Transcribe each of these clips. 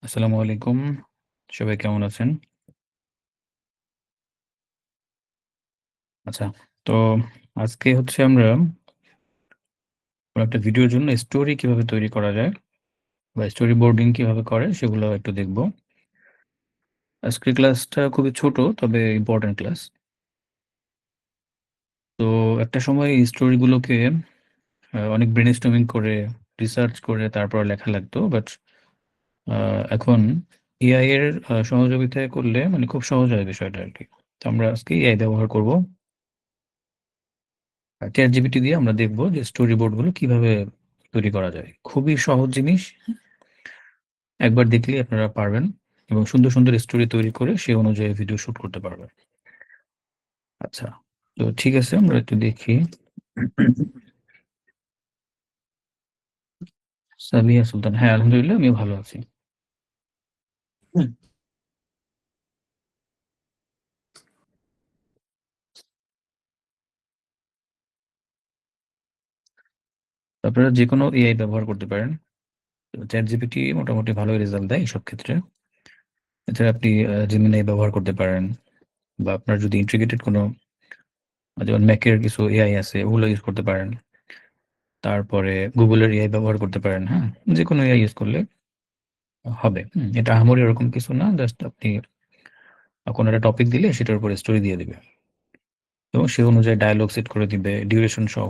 আসসালামু আলাইকুম। সবাই কেমন আছেন? আচ্ছা, তো আজকে হচ্ছে আমরা কোনো একটা ভিডিওর জন্য স্টোরি কিভাবে তৈরি করা যায় বা স্টোরি বোর্ডিং কিভাবে করে সেগুলো একটু দেখব। আজকের ক্লাসটা খুবই ছোট তবে ইম্পোর্টেন্ট ক্লাস। তো একটা সময় এই স্টোরিগুলোকে অনেক ব্রেইনস্টর্মিং করে, রিসার্চ করে তারপর লেখা লাগতো। বাট আ এখন এআই এর সহযোগিতায় করলে মানে খুব সহজ হয় বিষয়টা আরকি। তো আমরা আজকে এআই ব্যবহার করব। ChatGPT দিয়ে আমরা দেখব যে স্টোরি বোর্ড গুলো কিভাবে তৈরি করা যায়। খুবই সহজ জিনিস। একবার দেখলেই আপনারা পারবেন এবং সুন্দর, সুন্দর স্টোরি তৈরি করে সে অনুযায়ী ভিডিও শুট করতে পারবেন। আচ্ছা। তো ঠিক আছে আমরা একটু দেখি। সামিয়া সুলতান। হ্যাঁ, আলহামদুলিল্লাহ আমিও ভালো আছি। হুম। আপনারা যেকোনো এআই ব্যবহার করতে পারেন। তো ChatGPT মোটামুটি ভালোই রেজাল্ট দেয় এসব ক্ষেত্রে। এছাড়া আপনি Gemini ব্যবহার করতে পারেন বা আপনার যদি ইন্টিগ্রেটেড কোনো যেমন Mac এর কিছু এআই আছে ওগুলো ইউজ করতে পারেন। তারপরে Google এর এআই ব্যবহার করতে পারেন, হ্যাঁ? যেকোনো এআই ইউজ করলে হবে। এটা আহামরি ওরকম কিছু না। জাস্ট আপনি কোনো একটা টপিক দিলে সেটার উপরে স্টোরি দিয়ে দিবে। এবং সে অনুযায়ী ডায়ালগ সেট করে দিবে, ডিউরেশন সহ।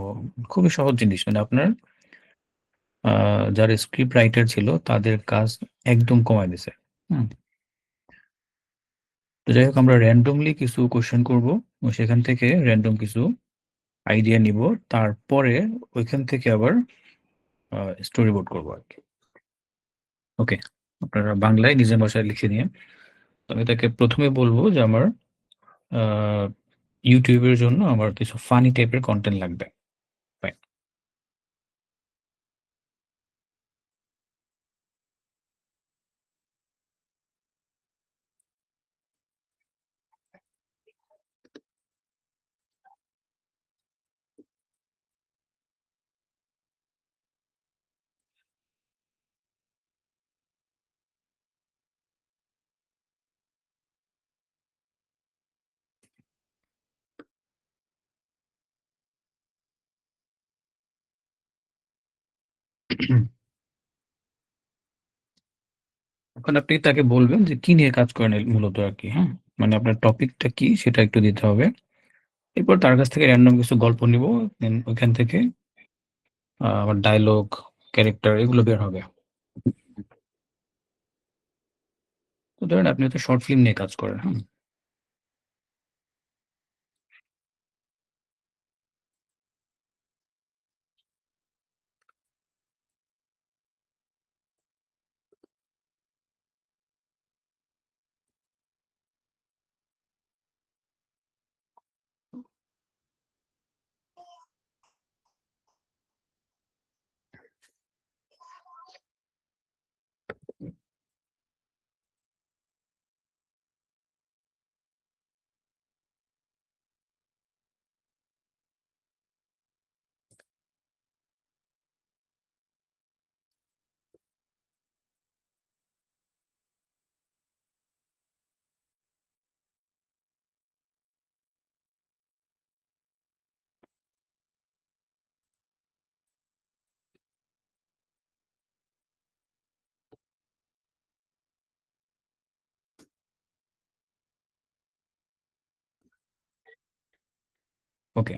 খুবই সহজ জিনিস। মানে আপনার আ যারা স্ক্রিপ্ট রাইটার ছিল তাদের কাজ একদম কমায় দিছে। হুম? তো যাই হোক আমরা র‍্যান্ডমলি কিছু কোয়েশ্চেন করব এবং সেখান থেকে র‍্যান্ডম কিছু আইডিয়া নিব। তারপরে ওইখান থেকে আবার আ স্টোরি বোর্ড করব আরকি। ওকে। আপনারা বাংলায় নিজের ভাষায় লিখে নিয়েন। তো আমি তাকে ১ম এ বলব যে আমার আ YouTube এর জন্য আমার কিছু ফানি টাইপের কনটেন্ট লাগবে। ফাইন। এখন আপনি তাকে বলবেন যে কি নিয়ে কাজ করেন মূলত আরকি, হ্যাঁ? মানে আপনার টপিকটা কি সেটা একটু দিতে হবে। এরপর তার কাছ থেকে র‍্যান্ডম কিছু গল্প নিবো। দেন ওইখান থেকে আমার ডায়ালগ, ক্যারেক্টার এগুলো বের হবে। তো ধরেন আপনি হয়তো শর্ট ফিল্ম নিয়ে কাজ করেন, হ্যাঁ? ওকে।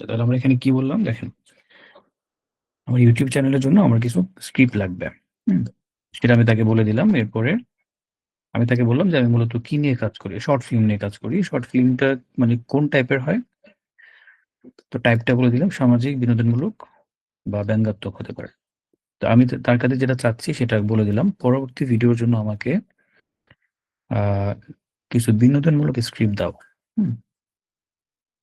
তাহলে আমরা এখানে কি বললাম দেখেন, আমার ইউটিউব চ্যানেলের জন্য আমার কিছু স্ক্রিপ্ট লাগবে। হুম? সেটা আমি তাকে বলে দিলাম। এরপরে আমি তাকে বললাম যে আমি মূলত কি নিয়ে কাজ করি? শর্ট ফিল্ম নিয়ে কাজ করি। শর্ট ফিল্মটা মানে কোন টাইপের হয়? তো টাইপটা বলে দিলাম সামাজিক, বিনোদনমূলক বা ব্যঙ্গাত্মক হতে পারে। তো আমি তার কাছে যেটা চাচ্ছি সেটা বলে দিলাম। পরবর্তী ভিডিওর জন্য আমাকে আ কিছু বিনোদনমূলক স্ক্রিপ্ট দাও। হুম?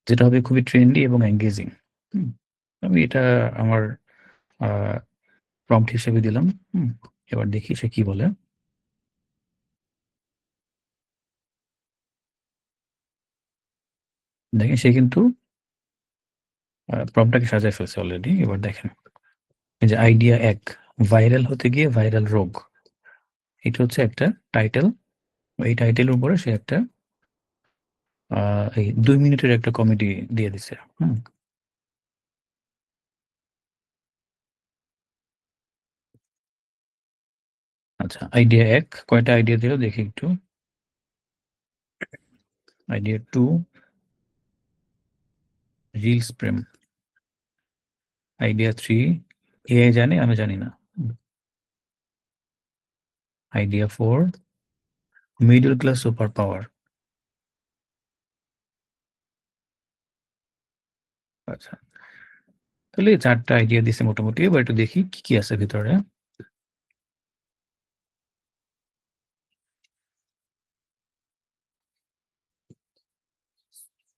যেটা হবে খুবই ট্রেন্ডি এবং এনগেজিং। হুম? আমি এটা আমার আ প্রম্পট হিসেবে দিলাম। হুম? এবার দেখি সে কি বলে। দেখেন সে কিন্তু প্রম্পটটাকে সাজায় ফেলছে অলরেডি। এবার দেখেন। এই যে আইডিয়া ১, ভাইরাল হতে গিয়ে ভাইরাল রোগ। এটা হচ্ছে একটা টাইটেল। এই টাইটেলের উপরে সে একটা আ এই ২ মিনিটের একটা কমেডি দিয়ে দিছে। হুম? আচ্ছা, আইডিয়া ১ কয়টা আইডিয়া দিল দেখি একটু। আইডিয়া ২ রিলস প্রেম। আইডিয়া ৩ এআই জানে আমি জানি না। হুম? Idea ৪ middle class super power. আচ্ছা। তাহলে এই ৪ টা আইডিয়া দিছে মোটামুটি। এবার একটু দেখি কি, কি আছে ভিতরে।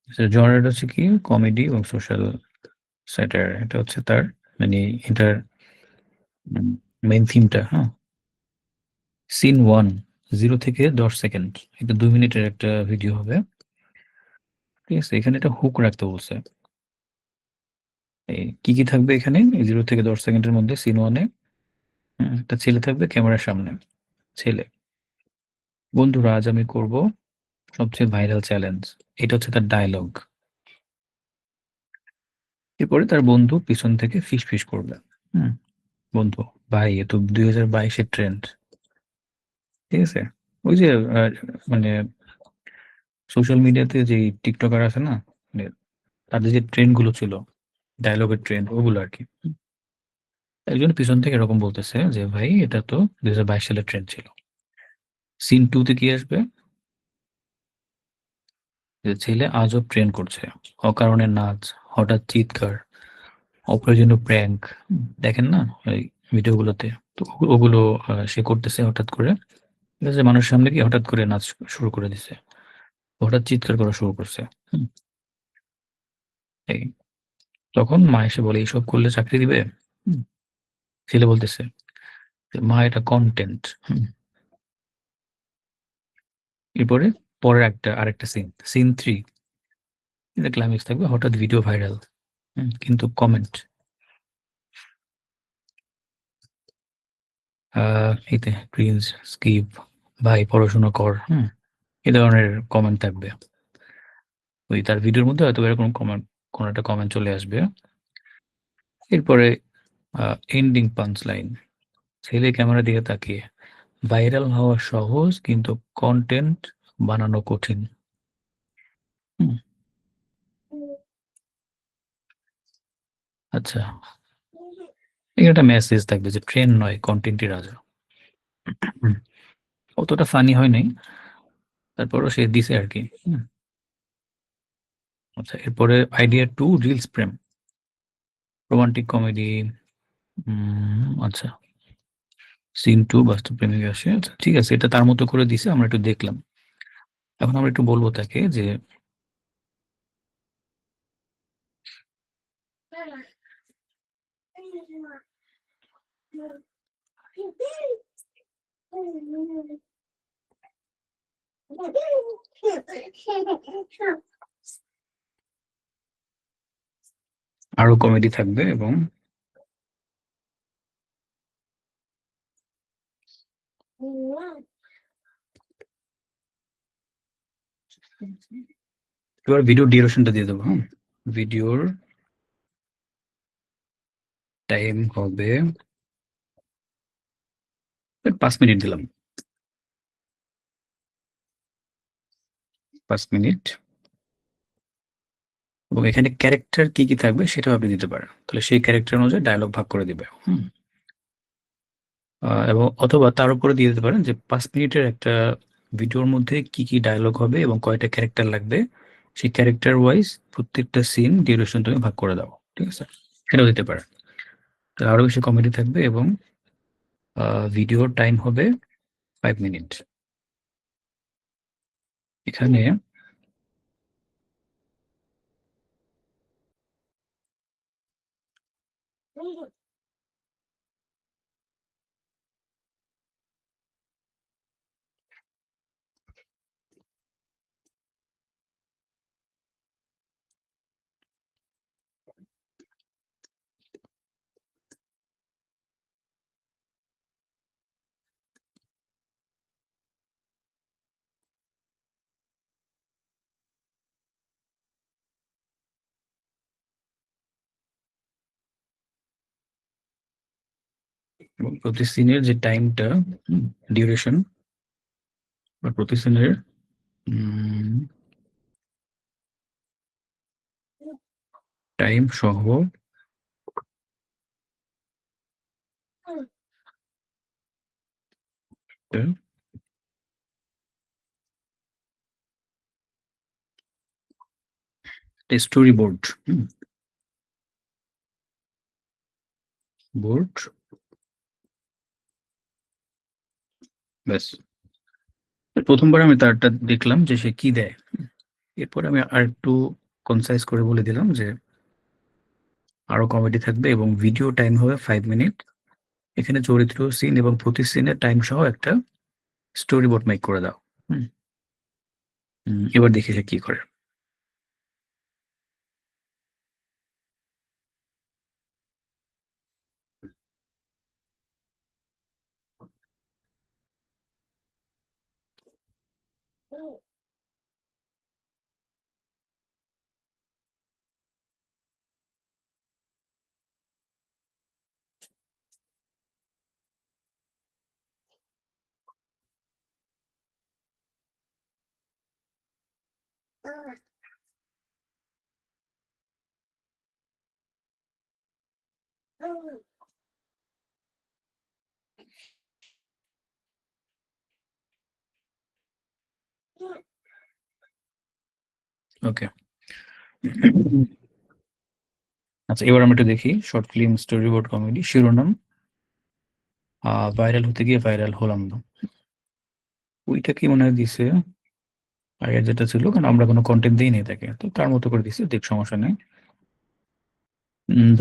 আচ্ছা জনরাটা হচ্ছে কি কমেডি এবং সোশ্যাল স্যাটায়ার। এটা হচ্ছে তার মানে এটার উম মেইন থিমটা, হ্যাঁ? সিন ১ ০ থেকে ১০ সেকেন্ড। এটা ২ মিনিটের একটা ভিডিও হবে। ঠিক আছে? এখানে একটা হুক রাখতে বলছে। কি, কি থাকবে এখানে? ০ থেকে ১০ সেকেন্ডের মধ্যে সিন ১ এ একটা ছেলে থাকবে ক্যামেরার সামনে। ছেলে। "বন্ধুরা আজ আমি করব সবচেয়ে ভাইরাল চ্যালেঞ্জ।" এটা হচ্ছে তার ডায়ালগ। এরপরে তার বন্ধু পিছন থেকে ফিসফিস করবে। হুম? বন্ধু, "ভাই এ তো ২০২২ এর ট্রেন্ড।" ঠিক আছে? ওই যে আ মানে সোশ্যাল মিডিয়াতে যেই টিকটকার আছে না? মানে তাদের যে ট্রেন্ড গুলো ছিল, ডায়ালগের ট্রেন্ড ওগুলো আরকি। একজন পিছন থেকে এরকম বলতেছে যে, "ভাই এটা তো ২০২২ সালের ট্রেন্ড ছিল।" সিন ২ তে কি আসবে? যে ছেলে আজব ট্রেন্ড করছে। অকারণে নাচ, হঠাৎ চিৎকার, অপ্রয়োজনীয় প্র্যাঙ্ক। দেখেন না এই ভিডিওগুলোতে? তো ওগুলো সে করতেছে হঠাৎ করে। ঠিক আছে? মানুষের সামনে গিয়ে হঠাৎ করে নাচ শুরু করে দিছে। হঠাৎ চিৎকার করা শুরু করছে। হুম? এই তখন মা এসে বলে, "এসব করলে চাকরি দিবে?" হুম? ছেলে বলতেছে যে, "মা এটা কনটেন্ট।" হুম? এরপরে পরের আরেকটা সিন। সিন ৩ এটা ক্লাইম্যাক্স থাকবে। হঠাৎ ভিডিও ভাইরাল। কিন্তু কমেন্ট আ এতে ক্রিঞ্জ, স্কিপ, ভাই পড়াশোনা কর। হুম? এ ধরনের কমেন্ট থাকবে। ওই তার ভিডিওর মধ্যে হয়তোবা এরকম কোন একটা কমেন্ট চলে আসবে। এরপরে আ এন্ডিং পাঞ্চ লাইন। ছেলে ক্যামেরার দিকে তাকিয়ে, "ভাইরাল হওয়া সহজ কিন্তু কনটেন্ট বানানো কঠিন।" হুম? আচ্ছা। এখানে একটা মেসেজ থাকবে যে ট্রেন্ড নয় কনটেন্টই রাজা। হুম, অতটা ফানি হয় নাই। তারপরও সে দিছে আরকি। আচ্ছা এরপরে আইডিয়া ২ রিলস প্রেম। রোমান্টিক কমেডি আচ্ছা। সিন ২ বাস্তব প্রেমিক আসে। আচ্ছা ঠিক আছে এটা তার মতো করে দিছে আমরা একটু দেখলাম। এখন আমরা একটু বলব তাকে যে আরো কমেডি থাকবে এবং এবার ভিডিও ডিউরেশন টা দিয়ে দেব, হ্যাঁ? ভিডিওর টাইম হবে 5 মিনিট দিলাম, 5 মিনিট। এবং এখানে ক্যারেক্টার কি কি থাকবে সেটাও আপনি দিতে পারেন, তাহলে সেই ক্যারেক্টার অনুযায়ী ডায়লগ ভাগ করে দিবে। এবং অথবা তার উপরে দিয়ে দিতে পারেন যে 5 মিনিটের একটা ভিডিওর মধ্যে কি কি ডায়লগ হবে এবং কয়টা ক্যারেক্টার লাগবে, সেই ক্যারেক্টার ওয়াইজ প্রত্যেকটা সিন ডিউরেশন তুমি ভাগ করে দাও, ঠিক আছে? সেটাও দিতে পারেন, তাহলে আরো বেশি কমেডি থাকবে এবং ভিডিওর টাইম হবে 5 মিনিট। এখানে প্রতি সিনের যে টাইমটা, ডিউরেশন বা প্রতি সিনের টাইম সহ স্টোরি বোর্ড, বোর্ড, ব্যাস। প্রথমবার আমি তারটা দেখলাম যে সে কি দেয়, এরপর আমি আর একটু কনসাইজ করে বলে দিলাম যে আরো কমেডি থাকবে এবং ভিডিও টাইম হবে 5 মিনিট। এখানে চরিত্র, সিন এবং প্রতি সিনের টাইম সহ একটা স্টোরি বোর্ড মেক করে দাও। হুম, এবার দেখি সে কি করে। ওকে, আচ্ছা এবার আমরা একটু দেখি short film story board comedy শিরোনাম ভাইরাল হতে গিয়ে ভাইরাল হলাম না, ওইটা কি মনে হয় দিছে আগের যেটা ছিল, কারণ আমরা কোনো কন্টেন্ট দিই নি তাকে, তো তার মতো করে দিছে, দেখ সমস্যা নেই।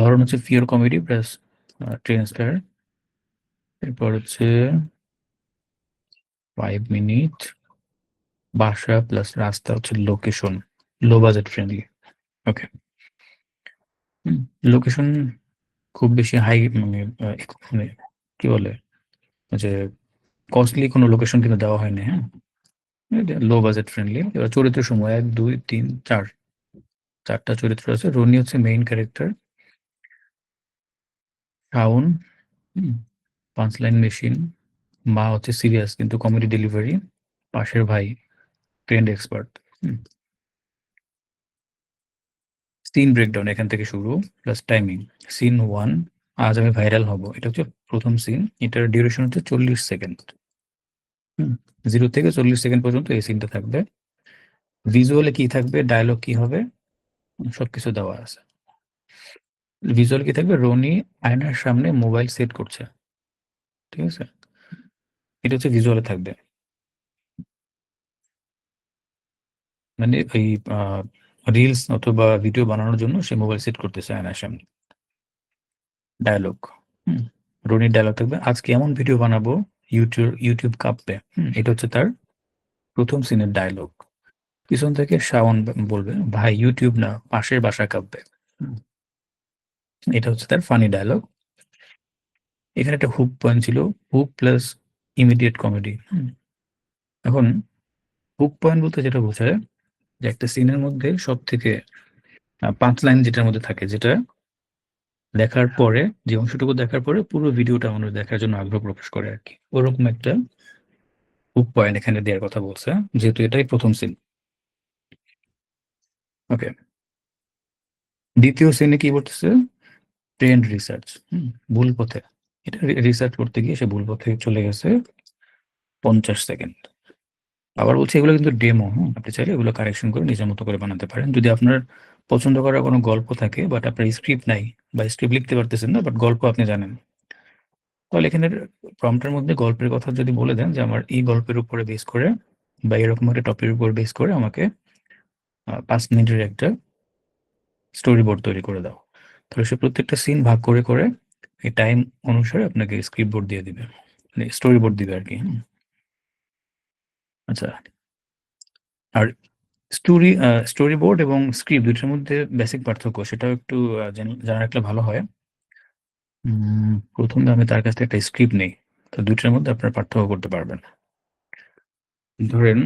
ধরন হচ্ছে ফিওর কমেডি প্লাস ট্রান্সফার, এরপর হচ্ছে 5 মিনিট, বাসা প্লাস রাস্তা হচ্ছে লোকেশন, লো বাজেট ফ্রেন্ডলি। ওকে, লোকেশন খুব বেশি হাই মানে মানে কি বলে যে কস্টলি কোনো লোকেশন কিন্তু দেওয়া হয়নি, হ্যাঁ, লো বাজেট ফ্রেন্ডলি। এবার চরিত্র সময় 1 2 3 4, চারটা চরিত্র আছে। রনি হচ্ছে মেইন ক্যারেক্টার, শাওন পাঁচ লাইন মেশিন, মা হচ্ছে সিরিয়াস কিন্তু কমেডি ডেলিভারি, পাশের ভাই ট্রেন্ড এক্সপার্ট। সিন ব্রেকডাউন এখান থেকে শুরু প্লাস টাইমিং। সিন 1, আজ আমি ভাইরাল হব, এটা হচ্ছে প্রথম সিন, এটার ডিউরেশন হচ্ছে 40 সেকেন্ড। 0 থেকে 40 সেকেন্ড পর্যন্ত এই সিনটা থাকবে। ভিজুয়ালে কি থাকবে, ডায়লগ কি হবে, সবকিছু দেওয়া আছে। ভিজুয়াল কি থাকবে, রনি আয়নার সামনে মোবাইল সেট করছে, ঠিক আছে, এটা হচ্ছে ভিজুয়ালে থাকবে। মানে ওই রিলস অথবা ভিডিও বানানোর জন্য সে মোবাইল সেট করতেছে আয়নার সামনে। ডায়লগ, রনির ডায়লগ থাকবে, আজকে এমন ভিডিও বানাবো ইউটিউব কাঁপবে। এটা হচ্ছে তার প্রথম সিনের ডায়লগ। পিছন থেকে শাওন বলবে, ভাই ইউটিউব না পাশের বাসা কাঁপবে। হুম, এটা হচ্ছে তার ফানি ডায়লগ। এখানে একটা হুক পয়েন্ট ছিল, হুক প্লাস ইমিডিয়েট কমেডি। এখন হুক পয়েন্ট বলতে যেটা বোঝায় যে একটা সিনের মধ্যে সব থেকে 5 লাইন যেটার মধ্যে থাকে, যেটা দেখার পরে, যে অংশটুকু দেখার পরে পুরো ভিডিওটা মানুষ দেখার জন্য আগ্রহ প্রকাশ করে আর কি, ওরকম একটা হুক পয়েন্ট এখানে দেওয়ার কথা বলছে, যেহেতু এটাই প্রথম সিন। ওকে, দ্বিতীয় সিনে কি বলতেছে? Trend research. ভুল পথে, এটা রিসার্চ করতে গিয়ে সে ভুল পথে চলে গেছে 50 সেকেন্ড। আবার বলছে এগুলো কিন্তু ডেমো, আপনি চাইলে এগুলো কারেকশন করে নিজের মতো করে বানাতে পারেন। যদি আপনার পছন্দ করা কোনো গল্প থাকে, বাট আপনার স্ক্রিপ্ট নাই, বা স্ক্রিপ্ট লিখতে পারতেছেন না, বাট গল্প আপনি জানেন, তাহলে এখানে প্রম্পটের মধ্যে গল্পের কথা যদি বলে দেন যে আমার এই গল্পের উপরে বেস করে বা এরকম একটা টপিকের উপর বেস করে আমাকে 5 মিনিটের একটা স্টোরি বোর্ড তৈরি করে দাও, তাহলে সে প্রত্যেকটা সিন ভাগ করে করে এই টাইম অনুসারে আপনাকে স্ক্রিপ্ট বোর্ড দিয়ে দিবে, মানে স্টোরি বোর্ড দিবে আর কি। আচ্ছা, আর স্টোরি স্টোরি বোর্ড এবং স্ক্রিপ্ট দুইটার মধ্যে বেসিক পার্থক্য, সেটাও একটু জানা রাখলে ভালো হয়। প্রথমে আমি তার কাছ থেকে একটা স্ক্রিপ্ট নেই, তো দুইটার মধ্যে আপনার পার্থক্য করতে পারবেন। ধরেন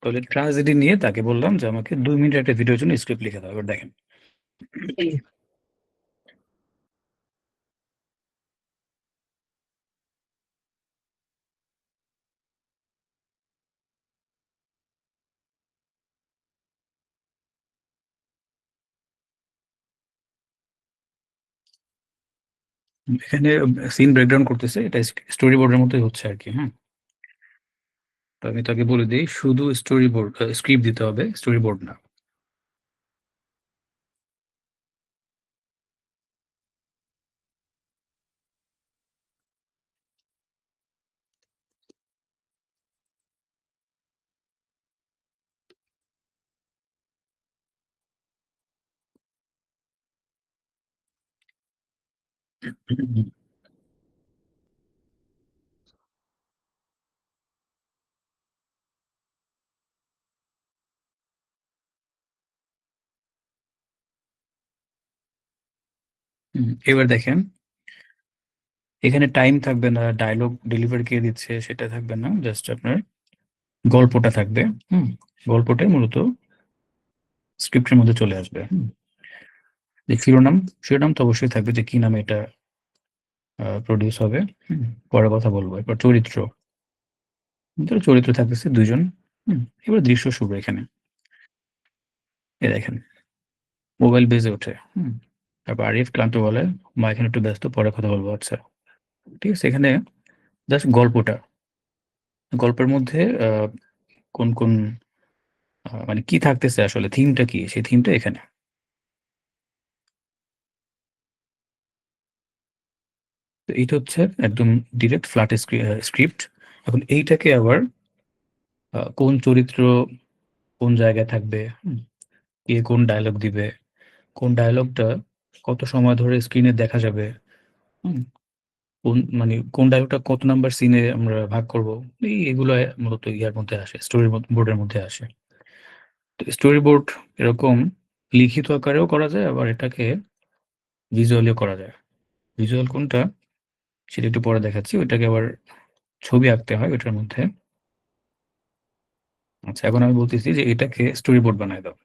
তাহলে ট্রাজেডি নিয়ে তাকে বললাম যে আমাকে 2 মিনিট একটা ভিডিওর জন্য স্ক্রিপ্ট লিখে দাও। এবার দেখেন এখানে সিন ব্রেকডাউন করতেছে, এটা স্টোরি বোর্ডের মতোই হচ্ছে আর কি। হ্যাঁ, তো আমি তাকে বলে দিই শুধু স্টোরি বোর্ড, স্ক্রিপ্ট দিতে হবে, স্টোরি বোর্ড না। এবার দেখেন এখানে টাইম থাকবে না, ডায়লগ ডেলিভারি কে দিচ্ছে সেটা থাকবে না, জাস্ট আপনার গল্পটা থাকবে। হুম, গল্পটাই মূলত স্ক্রিপ্টের মধ্যে চলে আসবে। যে শিরোনাম, শিরোনাম তো অবশ্যই থাকবে যে কি নামে এটা প্রডিউস হবে। পরে কথা বলবো। এরপর চরিত্র, চরিত্র থাকতেছে 2 জন। এবার দৃশ্য শুরু এখানে, এ দেখেন মোবাইল বেজে ওঠে। তারপর আরিফ ক্লান্ত বলে, মা এখানে একটু ব্যস্ত, পরে কথা বলবো। আচ্ছা, ঠিক আছে। এখানে জাস্ট গল্পটা, গল্পের মধ্যে কোন কোন মানে কি থাকতেছে, আসলে থিমটা কি, সেই থিমটা এখানে। তো এইটা হচ্ছে একদম ডিরেক্ট ফ্ল্যাট স্ক্রিপ্ট। এখন এইটাকে আবার কোন চরিত্র কোন জায়গায় থাকবে, কে কোন ডায়লগ দিবে, কোন ডায়লগটা কত সময় ধরে স্ক্রিনে দেখা যাবে, হুম, কোন মানে কোন ডায়লগটা কত নাম্বার সিনে আমরা ভাগ করব, এগুলো মূলত ইয়ার মধ্যে আসে, স্টোরি বোর্ডের মধ্যে আসে। তো স্টোরি বোর্ড এরকম লিখিত আকারেও করা যায়, আবার এটাকে ভিজুয়ালিও করা যায়। ভিজুয়াল কোনটা সেটা একটু পরে দেখাচ্ছি। ওইটাকে আবার ছবি আঁকতে হয় ওইটার মধ্যে। আচ্ছা, এখন আমি বলতেছি যে এটাকে স্টোরি বোর্ড বানায় দাও।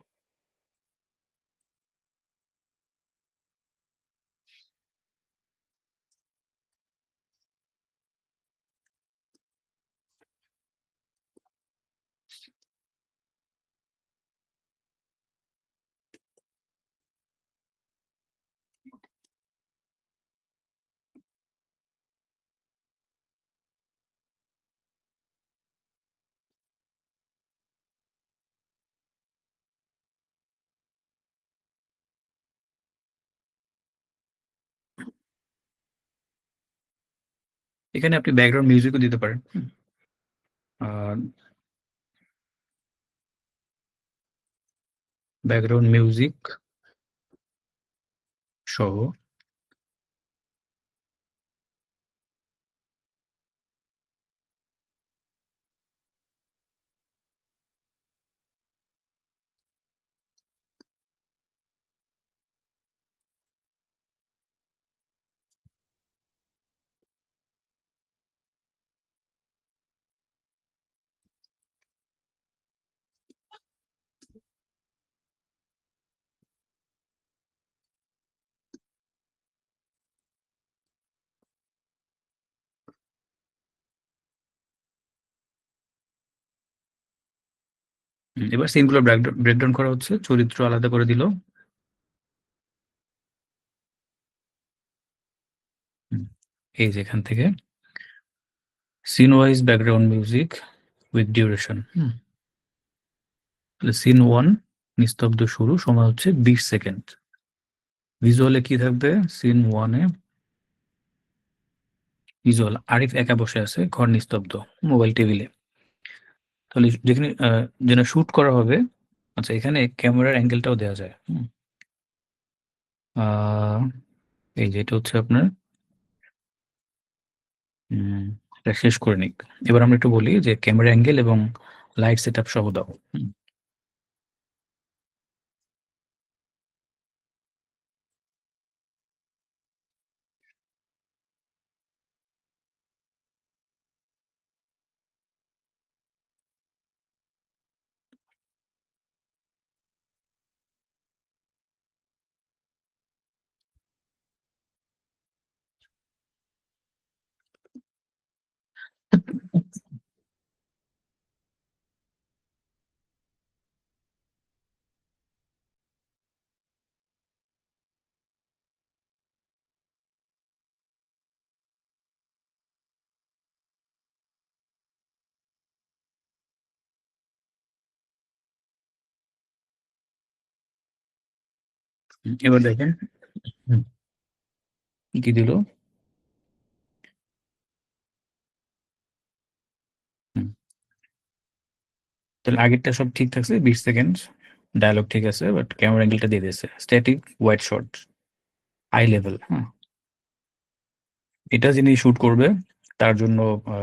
এখানে আপনি ব্যাকগ্রাউন্ড মিউজিকও দিতে পারেন। আর ব্যাকগ্রাউন্ড মিউজিক সহ এবার সিনগুলো ব্রেকডাউন করা হচ্ছে, চরিত্র আলাদা করে দিল। এই যে এখান থেকে scene wise background music with duration. তাহলে সিন 1 নিস্তব্ধ শুরু, সময় হচ্ছে 20 সেকেন্ড। ভিজুয়ালে কি থাকবে? সিন 1-এ ভিজুয়াল আরিফ একা বসে আছে, ঘর নিস্তব্ধ, মোবাইল টেবিলে। তাহলে যেখানে যেটা শুট করা হবে, আচ্ছা এখানে ক্যামেরার অ্যাঙ্গেলটাও দেওয়া যায়। এই যে এটা হচ্ছে আপনার এটা শেষ করে নিক। এবার আমরা একটু বলি যে ক্যামেরা অ্যাঙ্গেল এবং লাইট সেট আপ সহ দাও। এবার দেখেন হুম, কি দিল। হুম, তাহলে আগেরটা সব ঠিক থাকছে, 20 সেকেন্ড ডায়লগ ঠিক আছে, বাট ক্যামেরা অ্যাঙ্গেলটা দিয়ে দিয়েছে static wide shot I level. এটা যিনি শুট করবে তার জন্য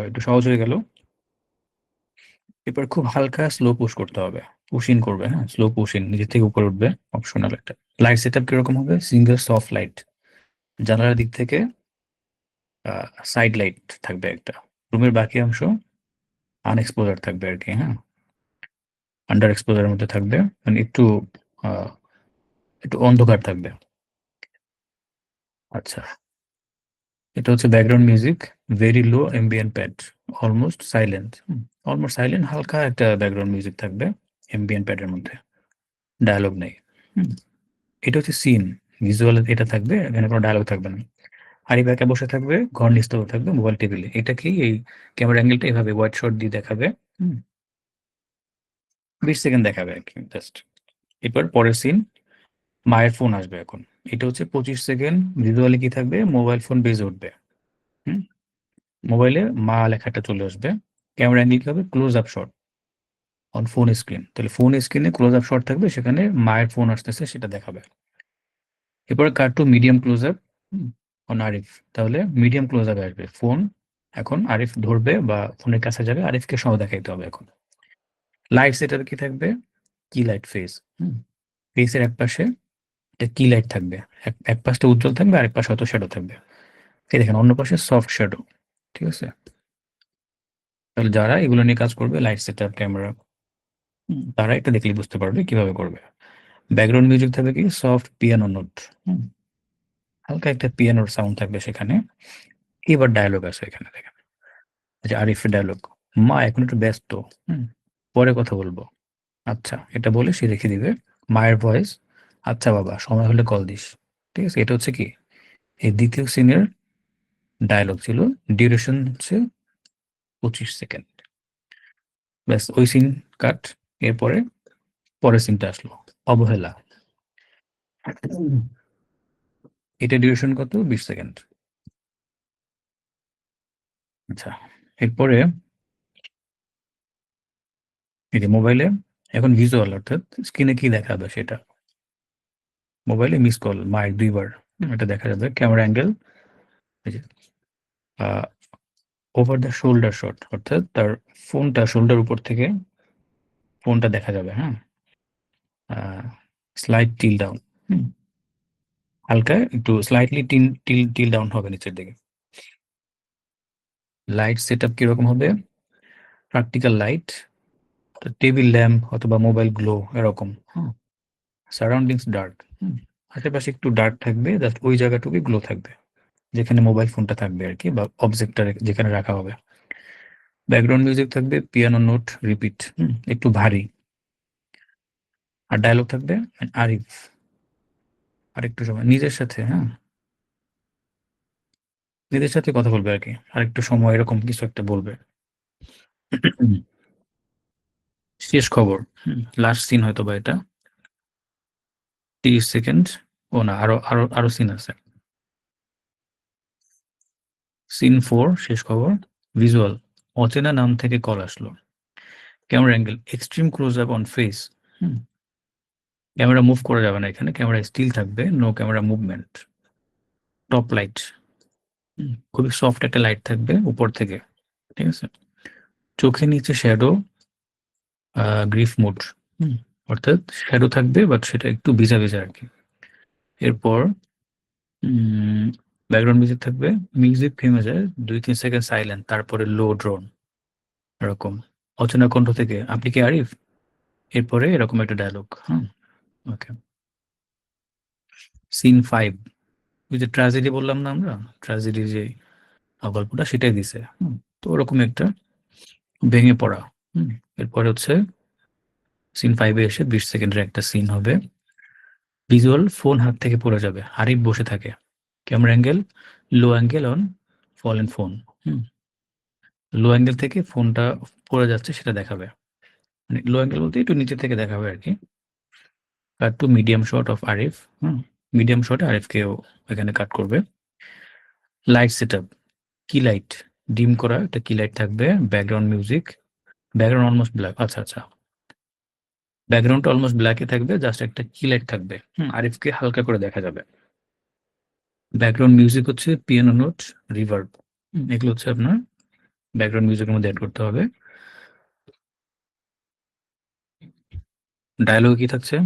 একটু সহজ হয়ে গেল। এবার খুব হালকা স্লো পুশ করতে হবে, পুশ ইন করবে। স্লো পুশ ইন, নিজে থেকে উপরে উঠবে, অপশনাল একটা। লাইট সেট আপ কিরকম হবে? সিঙ্গেল সফট লাইট, জানালার দিক থেকে সাইড লাইট থাকবে একটা, রুমের বাকি অংশ আনএক্সপোজার থাকবে আর কি। আন্ডার এক্সপোজারের মধ্যে থাকবে, মানে একটু আহ, একটু অন্ধকার থাকবে। আচ্ছা, এটা হচ্ছে background music, very low ambient pad, almost silent. Almost silent, হালকা একটা ব্যাকগ্রাউন্ড মিউজিক থাকবে এম্বিয়েন্ট প্যাডের মধ্যে, ডায়লগ নেই। হুম, এটা হচ্ছে সিন, ভিজুয়াল এটা থাকবে, এখানে কোনো ডায়লগ থাকবে না। আরিফ একা বসে থাকবে, ঘর নিস্তব্ধ থাকবে, মোবাইল টেবিলে। এটা কি এই ক্যামেরা অ্যাঙ্গেলটা এভাবে হোয়াইট শট দিয়ে দেখাবে। হুম, 20 সেকেন্ড দেখাবে আর কি জাস্ট। এরপর পরের সিন, মায়ের ফোন আসবে এখন। এটা হচ্ছে 25 সেকেন্ড, ভিজুয়ালি কি থাকবে? মোবাইল ফোন বেজে উঠবে। হুম, মোবাইলে মা লেখাটা চলে আসবে। ক্যামেরা অ্যাঙ্গেল কি হবে? Close up shot on phone screen. তাহলে ফোন স্ক্রিনে ক্লোজ আপ শট থাকবে, সেখানে মায়ের ফোন আসতেছে সেটা দেখাবে। এরপরে cut to medium close up on Arif. তাহলে মিডিয়াম ক্লোজ আপে আসবে ফোন, এখন আরিফ ধরবে বা ফোনের কাছে যাবে, আরিফকে সহ দেখাইতে হবে এখন। লাইট সেটআপে কি থাকবে? কি লাইট ফেস। ফেসের এক পাশে একটা কি লাইট থাকবে, এক পাশটা উজ্জ্বল থাকবে, আরেক পাশে হয়তো শ্যাডো থাকবে। এই দেখেন অন্য পাশে সফট শ্যাডো। ঠিক আছে, তাহলে যারা এগুলো নিয়ে কাজ করবে, লাইট সেটআপ, ক্যামেরা, তারা এটা দেখলেই বুঝতে পারবে কিভাবে করবে। ব্যাকগ্রাউন্ড মিউজিক থাকবে কি? সফট পিয়ানো নোট, হালকা একটা পিয়ানোর সাউন্ড থাকবে সেখানে। এবার ডায়লগ আছে এখানে দেখেন, যে আরিফের ডায়লগ, মা এখন একটু ব্যস্ত, হুম, পরে কথা বলবো। আচ্ছা, এটা বলে সে রেখে দিবে। মায়ের ভয়েস, আচ্ছা বাবা, সময় হলে কল দিস। ঠিক আছে, এটা হচ্ছে কি এই দ্বিতীয় সিনের ডায়লগ ছিল। ডিউরেশন হচ্ছে 25 সেকেন্ড। ব্যাস, ওই সিন কাট। এরপরে পরের সিনটা আসলো, অবহেলা। এটা ডিউরেশন কত? 20 সেকেন্ড। আচ্ছা, এরপরে এই যে মোবাইলে এখন ভিজুয়াল, অর্থাৎ স্ক্রিনে কি দেখাবে সেটা। মোবাইলে মিস কল মাইক ২ বার এটা দেখা যাবে। ক্যামেরা অ্যাঙ্গেল এই যে ওভার দ্য শোল্ডার শট, অর্থাৎ তার ফোনটা শোল্ডার উপর থেকে ফোনটা দেখা যাবে, হ্যাঁ? স্লাইড টিল ডাউন, হুম? হালকা একটু স্লাইটলি টিল ডাউন হবে নিচের দিকে। লাইট সেটআপ কিরকম হবে? প্র্যাকটিক্যাল লাইট, টেবিল ল্যাম্প অথবা মোবাইল গ্লো এরকম, হ্যাঁ? সারাউন্ডিংস ডার্ক, হুম? আশেপাশে একটু ডার্ক থাকবে, জাস্ট ওই জায়গাটুকুই গ্লো থাকবে, যেখানে মোবাইল ফোনটা থাকবে আরকি, বা অবজেক্টটা যেখানে রাখা হবে। ব্যাকগ্রাউন্ড মিউজিক থাকবে পিয়ানো নোট রিপিট, একটু ভারী। আর ডায়ালগ থাকবে আরিফ আরেকটু সময় নিজের সাথে, হ্যাঁ? নিজের সাথে কথা বলবে আরকি। আরেকটু সময় এরকম কিছু একটা বলবে। শেষ খবর, লাস্ট সিন হয়তোবা এটা। ৩০ সেকেন্ড। ও না, আরো সিন আছে। সিন 4 শেষ খবর। ভিজুয়াল, অচেনা নাম থেকে কল আসলো। Camera angle extreme close up on face, hmm? Camera move করা যাবে না এখানে, ক্যামেরা স্টিল থাকবে, no camera movement. Top light, খুবই সফট একটা লাইট থাকবে উপর থেকে, ঠিক আছে? চোখের নিচে শ্যাডো, গ্রিফ মোড, হুম? অর্থাৎ শ্যাডো থাকবে বাট সেটা একটু ভিজা আরকি। এরপর ব্যাকগ্রাউন্ড মিউজিক থাকবে, মিউজিক থেমে যায় ২-৩ সেকেন্ড সাইলেন্ট, তারপরে লো ড্রোন এরকম। অচেনা কণ্ঠ থেকে, আপনি কি আরিফ? এরপরে এরকম একটা ডায়ালগ, হ্যাঁ? ওকে। সিন 5, ওই যে ট্র্যাজেডি বললাম না আমরা? ট্র্যাজেডি যে গল্পটা সেটাই দিছে, তো ওরকম একটা ভেঙে পড়া, হুম? এরপরে হচ্ছে সিন 5 এ এসে ২০ সেকেন্ডের একটা সিন হবে। ভিজুয়াল, ফোন হাত থেকে পড়ে যাবে। আরিফ বসে থাকে। Camera angle low angle on fallen phone, hmm? Low angle থেকে ফোনটা পড়ে যাচ্ছে সেটা দেখাবে। মানে লো অ্যাঙ্গেল বলতে একটু নিচে থেকে দেখাবে আরকি। Cut to medium shot of Arif, medium শটে আরিফকেও এখানে কাট করবে। লাইট সেটআপ, কি লাইট? ডিম করা একটা কি লাইট থাকবে। Background music, background almost black. আচ্ছা। ব্যাকগ্রাউন্ডটা অলমোস্ট ব্ল্যাক এ থাকবে, জাস্ট একটা কি লাইট থাকবে, আরিফকে হালকা করে দেখা যাবে। ব্যাকগ্রাউন্ড মিউজিক হচ্ছে পিয়ানো নোট, রিভার্ব, এগুলো হচ্ছে আপনার ব্যাকগ্রাউন্ড মিউজিকের মধ্যে এড করতে হবে। ডায়ালগে কি থাকছে?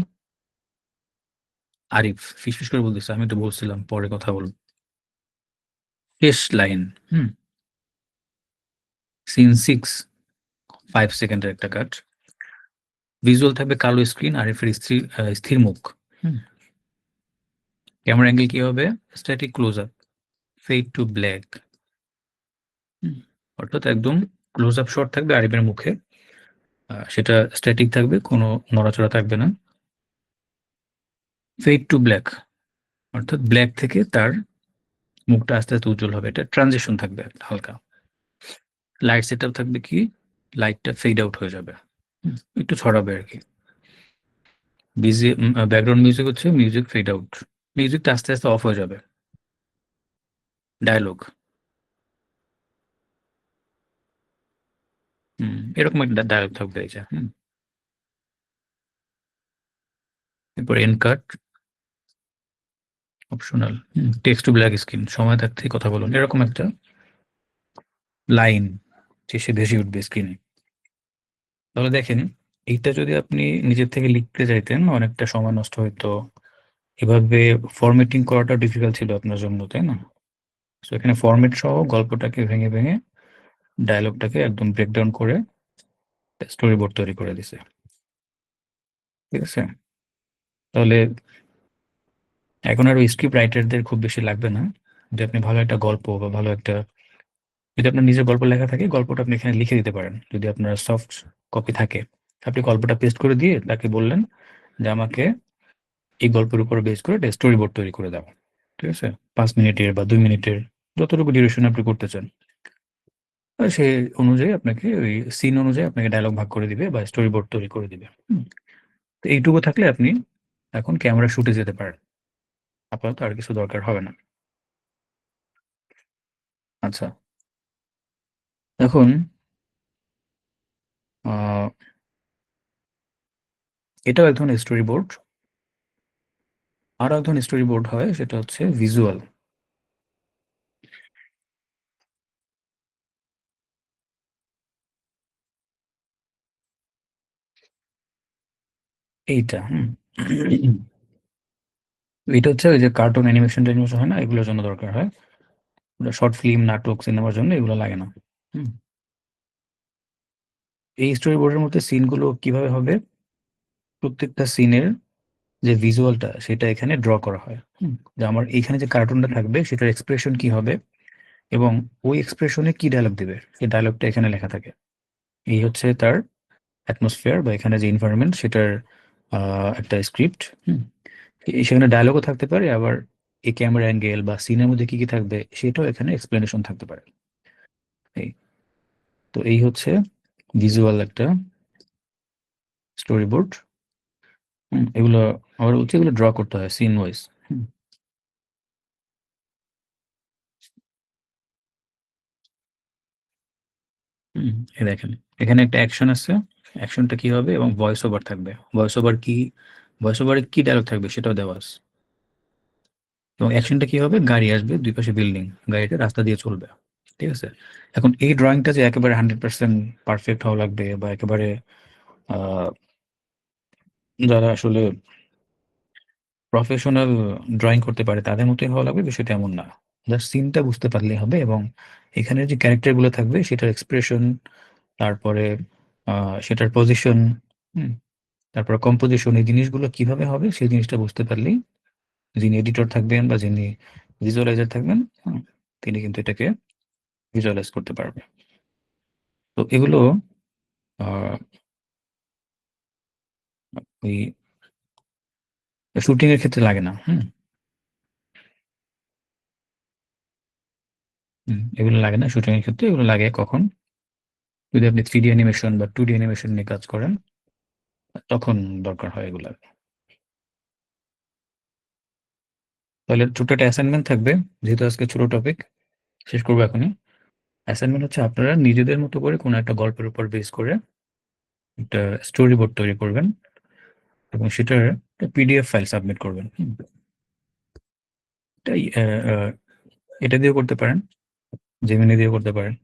আরিফ ফিসফিস করে বলতেছে, আমি তো বলছিলাম পরে কথা বলব। শেষ লাইন, হুম? সিন 6, 5 সেকেন্ডের একটা কাট। ভিজুয়াল থাকবে কালো স্ক্রিন, আরিফের স্থির মুখ, হুম? ক্যামেরা অ্যাঙ্গেল কি হবে? Static close up, fade to black, হুম? অর্থাৎ একদম ক্লোজ আপ শট থাকবে আরিফের মুখে। সেটা স্ট্যাটিক থাকবে, কোনো নড়াচড়া থাকবে না। ফেড টু ব্ল্যাক, অর্থাৎ ব্ল্যাক থেকে তার মুখটা আস্তে উজ্জ্বল হবে। এটা ট্রানজিশন থাকবে একটা হালকা। লাইট সেটআপ থাকবে কি? লাইটটা ফেড আউট হয়ে যাবে, একটু ছড়াবে আরকি। ব্যাকগ্রাউন্ড মিউজিক হচ্ছে মিউজিক ফেড আউট। মিউজিকটা আস্তে অফ হয়ে যাবে। ডায়ালগ, এরকম একটা ডায়ালগ থাকবে এই যে, এরপর end cut, optional, text to black screen, সময় থাকতেই কথা বলুন, এরকম একটা লাইন ভেসে উঠবে স্ক্রিনে। তাহলে দেখেন, এইটা যদি আপনি নিজের থেকে লিখতে চাইতেন অনেকটা সময় নষ্ট হইতো। এভাবে ফরম্যাটিং করাটা ডিফিকাল্ট ছিল আপনার জন্য, তাই না? সো এখানে ফরম্যাট সহ গল্পটাকে ভেঙে ডায়ালগটাকে একদম ব্রেকডাউন করে স্টোরি বোর্ড তৈরি করে দিছে। ঠিক আছে? তাহলে এখন আর ওই স্ক্রিপ্ট রাইটারদের খুব বেশি লাগবে না। যদি আপনি ভালো একটা গল্প বা ভালো একটা, যদি আপনার নিজের গল্প লেখা থাকে, গল্পটা আপনি এখানে লিখে দিতে পারেন। যদি আপনার সফট কপি থাকে, আপনি গল্পটা পেস্ট করে দিয়ে তাকে বললেন যে, আমাকে এই গল্পের উপর বেস করে একটা স্টোরি বোর্ড তৈরি করে দাও। ঠিক আছে? ৫ মিনিটের বা ২ মিনিটের, যতটুকু ডিউরেশন আপনি করতে চান। সে অনুযায়ী আপনাকে ওই সিন অনুযায়ী আপনাকে ডায়ালগ ভাগ করে দিবে বা স্টোরি বোর্ড তৈরি করে দিবে। তো এইটুকু থাকলে আপনি এখন ক্যামেরা শুটে যেতে পারেন। আপাতত আর কিছু দরকার হবে না। আচ্ছা। এখন আহ, এটাও এক ধরনের স্টোরি বোর্ড। আরো এক ধরনের স্টোরি বোর্ড হয়, সেটা হচ্ছে ভিজুয়াল। এইটা এটা হচ্ছে ওই যে কার্টুন অ্যানিমেশন ট্যানিমেশন হয় না, এগুলোর জন্য দরকার হয়। শর্ট ফিল্ম, নাটক, সিনেমার জন্য এগুলো লাগে না। হুম। এই স্টোরি বোর্ডের মধ্যে সিনগুলো কিভাবে হবে, প্রত্যেকটা সিনের যে ভিজুয়ালটা সেটা এখানে ড্র করা হয়। যে আমার এইখানে যে কার্টুনটা থাকবে সেটার এক্সপ্রেশন কি হবে এবং ওই এক্সপ্রেশনে কি ডায়লগ দিবে সেই ডায়লগটা এখানে লেখা থাকে। এই হচ্ছে তার অ্যাটমসফিয়ার বা এখানে যে এনভায়রনমেন্ট সেটার একটা স্ক্রিপ্ট। সেখানে ডায়লগও থাকতে পারে, আবার এই ক্যামেরা অ্যাঙ্গেল বা সিনের মধ্যে কি কি থাকবে সেটাও এখানে এক্সপ্লেনেশন থাকতে পারে। এই তো এই হচ্ছে ভিজুয়াল একটা স্টোরি বোর্ড। এগুলো আবার হচ্ছে এগুলো ড্র করতে হয় সিন ওয়াইজ। এই দেখেন, এখানে একটা অ্যাকশন আছে। অ্যাকশনটা কি হবে এবং ভয়েস ওভার থাকবে। ভয়েস ওভারে কি ডায়লগ থাকবে সেটাও দেওয়া আছে। এবং অ্যাকশনটা কি হবে, গাড়ি আসবে, দুই পাশে বিল্ডিং, গাড়িটা রাস্তা দিয়ে চলবে। ঠিক আছে। এখন এই ড্রয়িংটা যে একেবারে 100% পারফেক্ট হওয়া লাগবে বা একেবারে আহ, যারা আসলে প্রফেশনাল ড্রয়িং করতে পারে তাদের মতোই হওয়া লাগবে, বিষয়টা এমন না। জাস্ট সিনটা বুঝতে পারলেই হবে এবং এখানে যে ক্যারেক্টার গুলো থাকবে সেটার এক্সপ্রেশন, তারপরে সেটার পজিশন, তারপর কম্পোজিশন, এই জিনিসগুলো কিভাবে হবে সেই জিনিসটা বুঝতে পারলেই যিনি এডিটর থাকবেন বা যিনি ভিজুয়ালাইজার থাকবেন, তিনি কিন্তু এটাকে ভিজুয়ালাইজ করতে পারবে। তো এগুলো আহ, ওই শুটিং এর ক্ষেত্রে লাগে না। এগুলো লাগে না শুটিং এর ক্ষেত্রে, এগুলো লাগে কখন, যদি আপনি 3D অ্যানিমেশন বা 2D অ্যানিমেশন নিয়ে কাজ করেন, তখন দরকার হয় এগুলা। তাহলে ছোট একটা অ্যাসাইনমেন্ট থাকবে, যেহেতু আজকে ছোট টপিক, শেষ করবো এখনই। অ্যাসাইনমেন্ট হচ্ছে আপনারা নিজেদের মতো করে কোনো একটা গল্পের উপর বেস করে একটা স্টোরি বোর্ড তৈরি করবেন এবং সেটার পিডিএফ ফাইল সাবমিট করবেন। এটাই এটা দিয়ে করতে পারেন, জেমিনি দিয়ে করতে পারেন।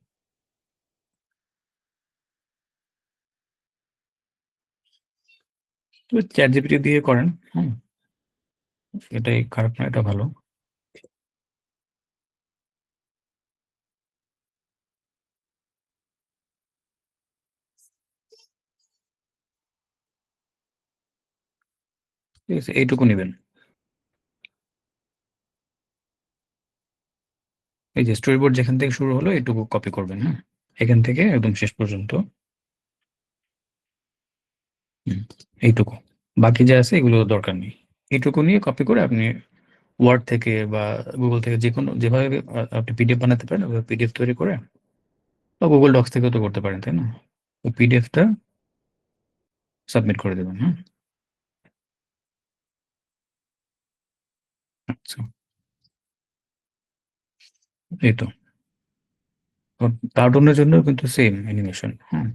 তো চ্যাট জিপিটি দিয়ে করেন। হুম। এটাই খারাপ না, এটা ভালো। ঠিক আছে, এইটুকু নেবেন। এই যে স্টোরি বোর্ড যেখান থেকে শুরু হলো এইটুকু কপি করবেন। হ্যাঁ, এখান থেকে একদম শেষ পর্যন্ত। হুম, এইটুকু। বাকি যা আছে এগুলো দরকার নেই। এইটুকু নিয়ে কপি করে আপনি ওয়ার্ড থেকে বা গুগল থেকে যে কোনো যেভাবে আপনি পিডিএফ বানাতে পারেন ওইভাবে পিডিএফ তৈরি করে, বা গুগল ডক্স থেকেও তো করতে পারেন, তাই না? ওই পিডিএফটা সাবমিট করে দেবেন। হ্যাঁ, আচ্ছা, এই তো। কার্টুনের জন্য কিন্তু সেম অ্যানিমেশন। হ্যাঁ,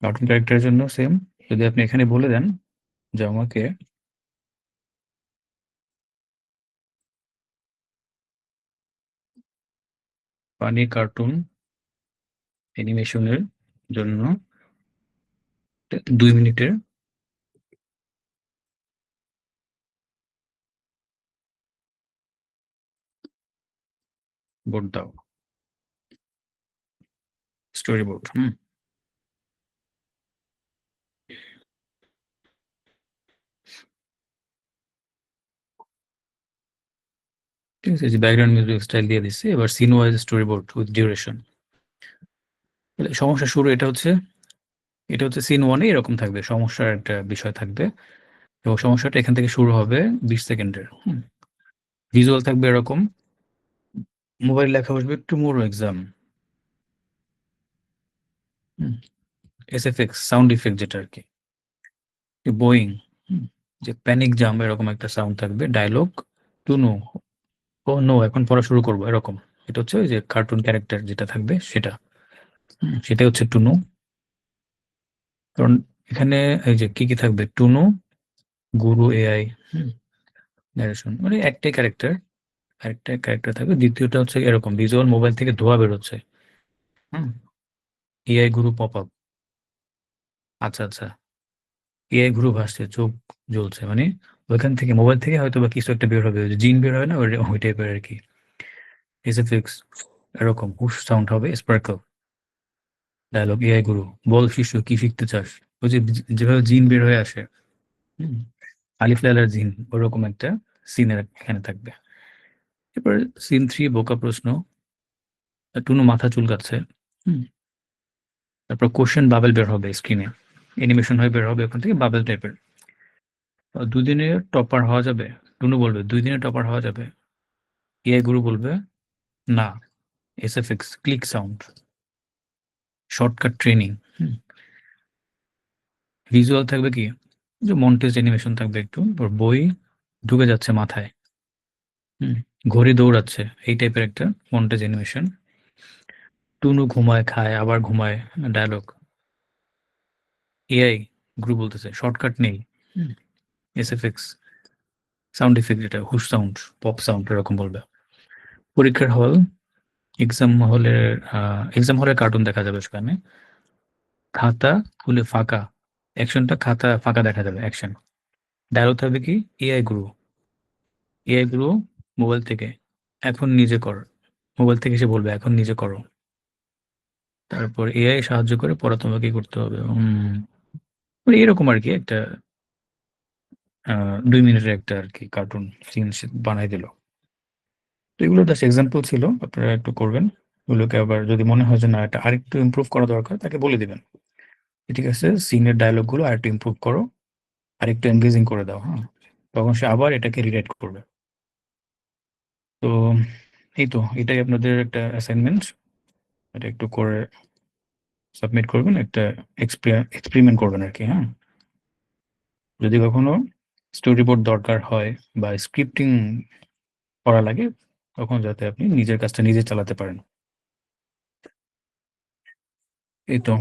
কার্টুন ক্যারেক্টারের জন্য সেম। যদি আপনি এখানে বলে দেন যে আমাকে ফানি কার্টুন অ্যানিমেশনের জন্য 2 মিনিটের বোর্ড দাও, স্টোরি বোর্ড। ঠিক আছে, যে ব্যাকগ্রাউন্ড মিউজিক স্টাইল দিয়ে দিচ্ছি, এবার scene wise storyboard with duration. সমস্যা শুরু, এটা হচ্ছে সিন ওয়ানে এরকম থাকবে, সমস্যার একটা বিষয় থাকবে এবং সমস্যাটা এখান থেকে শুরু হবে 20 সেকেন্ডের। ভিজুয়াল থাকবে এরকম, মোবাইল লেখা বসবে tomorrow exam. SFX sound effect যেটা আর কি, বোয়িং, যে প্যানিক জাম এরকম একটা সাউন্ড থাকবে, dialogue two no, oh no এখন পড়া শুরু করবো এরকম। এটা হচ্ছে ওই যে কার্টুন ক্যারেক্টার যেটা থাকবে সেটা। সেটাই হচ্ছে টুনু। কারণ এখানে এই যে কি কি থাকবে, টুনু, গুরু এআই, ন্যারেশন, মানে একটাই ক্যারেক্টার, আরেকটা ক্যারেক্টার থাকবে। দ্বিতীয়টা হচ্ছে এরকম ভিজুয়াল, মোবাইল থেকে ধোয়া বেরোচ্ছে। হুম, এআই গুরু পপ আপ। আচ্ছা আচ্ছা, এআই গুরু ভাসছে, চোখ জ্বলছে, মানে ওইখান থেকে মোবাইল থেকে হয়তো বা কিছু একটা বের হবে, ওই যে জিন বের হয় না, ওই টাইপের আর কি। এসএফএক্স এরকম হুশ সাউন্ড হবে, স্পার্কল ডায়লগ, এআই গুরু, বল শিষ্য কি শিখতে চাস। ওই যে যেভাবে জিন বের হয়ে আসে, হুম, আলিফ লায়লার জিন, ওরকম একটা সিনের এখানে থাকবে। এরপর সিন 3, বোকা প্রশ্ন, টুনু মাথা চুলকাচ্ছে। হুম, তারপর কোশ্চেন বাবেল বের হবে স্ক্রিনে, অ্যানিমেশন হয়ে বের হবে ওখান থেকে বাবেল টাইপের। দুদিনে টপার হওয়া যাবে, টুনু বলবে 2 দিনে টপার হওয়া যাবে। এআই গুরু বলবে না, SFX click sound, shortcut training. Visual থাকবে কি, যে মন্টেজ অ্যানিমেশন থাকবে একটু, ওর বই ঢুকে যাচ্ছে মাথায়, হুম, ঘড়ি দৌড়াচ্ছে, এই টাইপের একটা মন্টেজ অ্যানিমেশন। টুনু ঘুমায় খায় আবার ঘুমায়, ডায়লগ, এআই গ্রুপ বলতেছে শর্টকাট নেই, এসএফএক্স সাউন্ড ইফেক্ট, এটা হুশ সাউন্ড, পপ সাউন্ড এরকম বলবে। পরীক্ষার হল, এক্সাম হলের এক্সাম হলের কার্টুন দেখা যাবে সেখানে, খাতা খুলে ফাঁকা, অ্যাকশনটা খাতা ফাঁকা দেখা যাবে, অ্যাকশন। ডায়লগ থাকবে কি, এআই গুরু, এআই গুরু মোবাইল থেকে, এখন নিজে কর, মোবাইল থেকে এসে বলবে এখন নিজে করো। তারপর এআই সাহায্য করে পড়া, তোমাকে কি করতে হবে। মানে এরকম আর কি একটা 2 মিনিটের একটা আর কি কার্টুন সিন বানাই দিল। তো এগুলো জাস্ট এক্সাম্পল ছিল, আপনারা একটু করবেন ওগুলোকে। আবার যদি মনে হয় যে না, এটা আরেকটু ইমপ্রুভ করা দরকার, তাকে বলে দিবেন, ঠিক আছে সিনের ডায়লগ গুলো আরেকটু ইমপ্রুভ করো, আরেকটু এনগেজিং করে দাও, হ্যাঁ, তখন সে আবার এটাকে রিরাইট করবে। তো এই তো, এটাই আপনাদের একটা অ্যাসাইনমেন্ট, এটা একটু করে সাবমিট করবেন, একটা এক্সপেরিমেন্ট করবেন আর কি, হ্যাঁ। যদি কখনো স্টোরি বোর্ড দরকার হয় বা স্ক্রিপ্টিং করা লাগে, তখন যাতে আপনি নিজের কাজটা নিজে চালাতে পারেন। এই তো।